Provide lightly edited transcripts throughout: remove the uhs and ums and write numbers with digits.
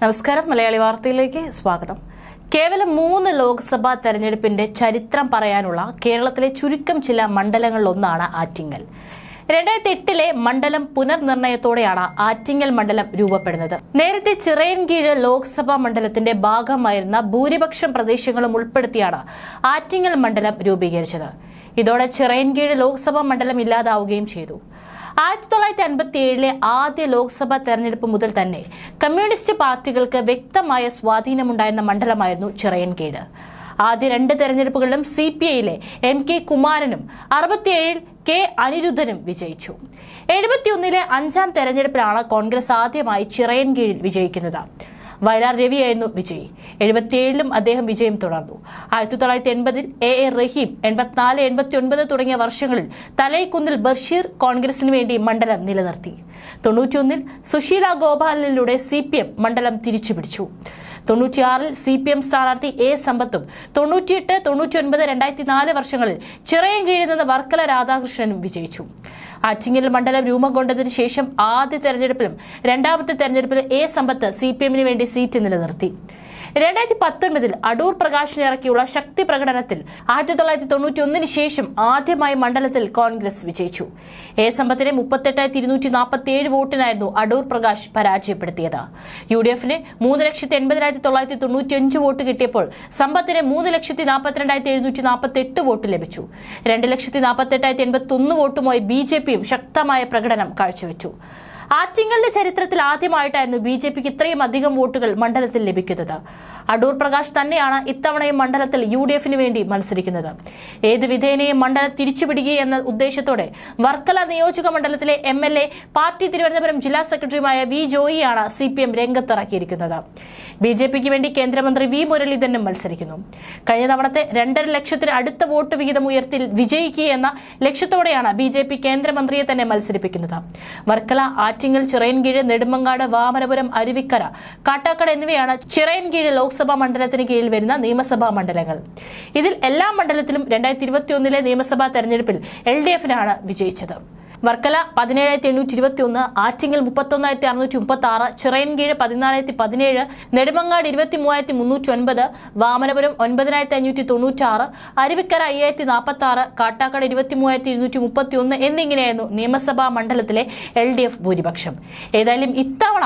നമസ്കാരം, മലയാളി വാർത്തയിലേക്ക് സ്വാഗതം. കേവലം 3 ലോക്സഭാ തെരഞ്ഞെടുപ്പിന്റെ ചരിത്രം പറയാനുള്ള കേരളത്തിലെ ചുരുക്കം ചില മണ്ഡലങ്ങളിലൊന്നാണ് ആറ്റിങ്ങൽ. 2008 മണ്ഡലം പുനർനിർണയത്തോടെയാണ് ആറ്റിങ്ങൽ മണ്ഡലം രൂപപ്പെടുന്നത്. നേരത്തെ ചിറയൻകീഴ് ലോക്സഭാ മണ്ഡലത്തിന്റെ ഭാഗമായിരുന്ന ഭൂരിപക്ഷം പ്രദേശങ്ങളും ഉൾപ്പെടുത്തിയാണ് ആറ്റിങ്ങൽ മണ്ഡലം രൂപീകരിച്ചത്. ഇതോടെ ചിറയൻകീഴ് ലോക്സഭാ മണ്ഡലം ഇല്ലാതാവുകയും ചെയ്തു. 1957 ആദ്യ ലോക്സഭാ തെരഞ്ഞെടുപ്പ് മുതൽ തന്നെ കമ്മ്യൂണിസ്റ്റ് പാർട്ടികൾക്ക് വ്യക്തമായ സ്വാധീനമുണ്ടായിരുന്ന മണ്ഡലമായിരുന്നു ചിറയൻകീഴ്. ആദ്യ 2 തെരഞ്ഞെടുപ്പുകളിലും CPIയിലെ MK കുമാരനും 67 K അനിരുദ്ധനും വിജയിച്ചു. 71 5ാം തെരഞ്ഞെടുപ്പിലാണ് കോൺഗ്രസ് ആദ്യമായി ചിറയൻകീഴിൽ വിജയിക്കുന്നത്. വയലാർ രവിയായിരുന്നു വിജയി. 77 അദ്ദേഹം വിജയം തുടർന്നു. 1980 AA റഹീം, 84, 89 തുടങ്ങിയ വർഷങ്ങളിൽ തലൈക്കുന്നിൽ ബഷീർ കോൺഗ്രസിന് വേണ്ടി മണ്ഡലം നിലനിർത്തി. 91 സുശീല ഗോപാലനിലൂടെ CPM മണ്ഡലം തിരിച്ചുപിടിച്ചു. 96 CPM സ്ഥാനാർത്ഥി A സമ്പത്തും 98, 99, 2004 വർഷങ്ങളിൽ ചിറയൻകീഴിൽ നിന്ന് വർക്കല രാധാകൃഷ്ണനും വിജയിച്ചു. ആറ്റിങ്ങൽ മണ്ഡലം രൂപം കൊണ്ടതിനു ശേഷം ആദ്യ തെരഞ്ഞെടുപ്പിലും 2ാമത്തെ തെരഞ്ഞെടുപ്പിലും A സമ്പത്ത് CPMന് വേണ്ടി സീറ്റ് നിലനിർത്തി. 2019 അടൂർ പ്രകാശിനെ ഇറക്കിയുള്ള ശക്തി പ്രകടനത്തിൽ 1991 ശേഷം ആദ്യമായി മണ്ഡലത്തിൽ കോൺഗ്രസ് വിജയിച്ചു. A സമ്പത്തിനെ 38,247 വോട്ടിനായിരുന്നു അടൂർ പ്രകാശ് പരാജയപ്പെടുത്തിയത്. UDFന് 3,80,995 വോട്ട് കിട്ടിയപ്പോൾ സമ്പത്തിന് 3,42,748 വോട്ട് ലഭിച്ചു. 2,48,081 വോട്ടുമായി BJPയും ശക്തമായ പ്രകടനം കാഴ്ചവെച്ചു. ആറ്റിങ്ങലിന്റെ ചരിത്രത്തിൽ ആദ്യമായിട്ടായിരുന്നു BJPക്ക് ഇത്രയും അധികം വോട്ടുകൾ മണ്ഡലത്തിൽ ലഭിക്കുന്നത്. അടൂർ പ്രകാശ് തന്നെയാണ് ഇത്തവണയും മണ്ഡലത്തിൽ UDFന് വേണ്ടി മത്സരിക്കുന്നത്. ഏത് വിധേനയും മണ്ഡലം തിരിച്ചുപിടിക്കുക എന്ന ഉദ്ദേശത്തോടെ വർക്കല നിയോജക മണ്ഡലത്തിലെ MLA പാർട്ടി തിരുവനന്തപുരം ജില്ലാ സെക്രട്ടറിയുമായ V ജോയിയാണ് CPM രംഗത്തിറക്കിയിരിക്കുന്നത്. BJPക്ക് വേണ്ടി കേന്ദ്രമന്ത്രി V മുരളീധരനും മത്സരിക്കുന്നു. കഴിഞ്ഞ തവണത്തെ 2.5 ലക്ഷത്തിന് അടുത്ത വോട്ട് വിഹിതം ഉയർത്തി വിജയിക്കുക എന്ന ലക്ഷ്യത്തോടെയാണ് BJP കേന്ദ്രമന്ത്രിയെ തന്നെ മത്സരിപ്പിക്കുന്നത്. വർക്കല, ആറ്റിങ്ങൽ, ചിറയൻകീഴ്, നെടുമങ്ങാട്, വാമനപുരം, അരുവിക്കര, കാട്ടാക്കട എന്നിവയാണ് ചിറയൻകീഴ് ലോക്സഭാ മണ്ഡലത്തിന് കീഴിൽ വരുന്ന നിയമസഭാ മണ്ഡലങ്ങൾ. ഇതിൽ എല്ലാ മണ്ഡലത്തിലും 2021 നിയമസഭാ തെരഞ്ഞെടുപ്പിൽ LDFനാണ് വിജയിച്ചത്. വർക്കല 17,821, ആറ്റിങ്ങൽ 31,636, ചിറയൻകീഴ് 14,017, നെടുമങ്ങാട് 23,309, വാമനപുരം 9,596, അരുവിക്കര 5,046, കാട്ടാക്കട 23,231 എന്നിങ്ങനെയായിരുന്നു നിയമസഭാ മണ്ഡലത്തിലെ LDF ഭൂരിപക്ഷം. ഏതായാലും ഇത്തവണ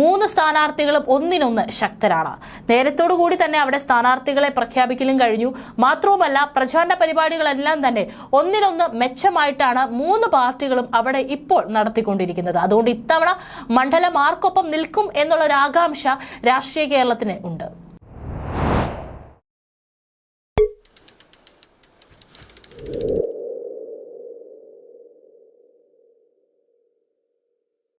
3 സ്ഥാനാർത്ഥികളും ഒന്നിനൊന്ന് ശക്തരാണ്. നേരത്തോടുകൂടി തന്നെ അവിടെ സ്ഥാനാർത്ഥികളെ പ്രഖ്യാപിക്കലും കഴിഞ്ഞു. മാത്രവുമല്ല, പ്രചാരണ പരിപാടികളെല്ലാം തന്നെ ഒന്നിനൊന്ന് മെച്ചമായിട്ടാണ് 3 പാർട്ടികൾ അവിടെ ഇപ്പോൾ നടത്തിക്കൊണ്ടിരിക്കുന്നത്. അതുകൊണ്ട് ഇത്തവണ മണ്ഡലം ആർക്കൊപ്പം നിൽക്കും എന്നുള്ള ഒരു ആകാംക്ഷ രാഷ്ട്രീയ കേരളത്തിന് ഉണ്ട്.